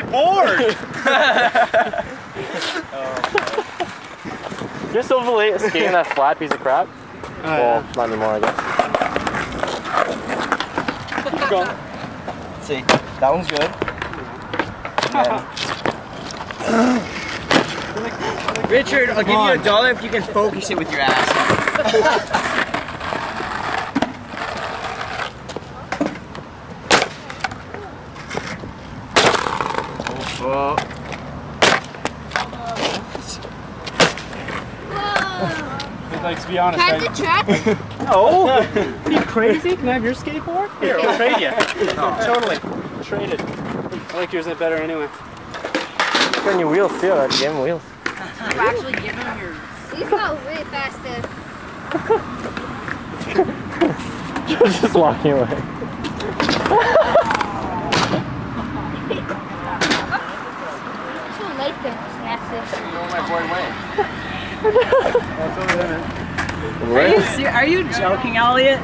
my board! You're so late skating that flat piece of crap. Well, not anymore, I guess. Keep going. Let's see. That one's good. Richard, I'll give you $1 if you can focus it with your ass. Oh. Like, to be honest, Can I have the track? No! Are you crazy? Can I have your skateboard? Here, I'll trade you. Totally. Trade it. I like yours better anyway. Turn your wheels too, like give him wheels. You actually give him your... He's not way faster. Just walking away. Too late to snap this. Roll my board away. Are you joking, Elliot? I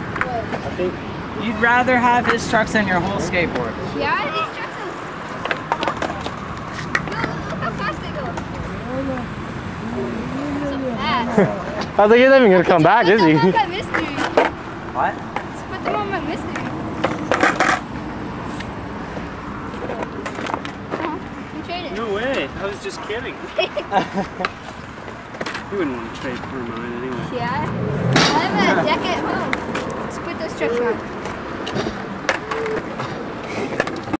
think You'd rather have his trucks than your whole skateboard. Yeah, these trucks are... Look how fast they go. So fast. I was like, he's not even gonna come back, is he? Put them on my mystery. What? Just put them on my mystery. You trade it. no way. I was just kidding. You wouldn't trade for mine anyway. Yeah. I have a deck at home. Let's put those trucks on.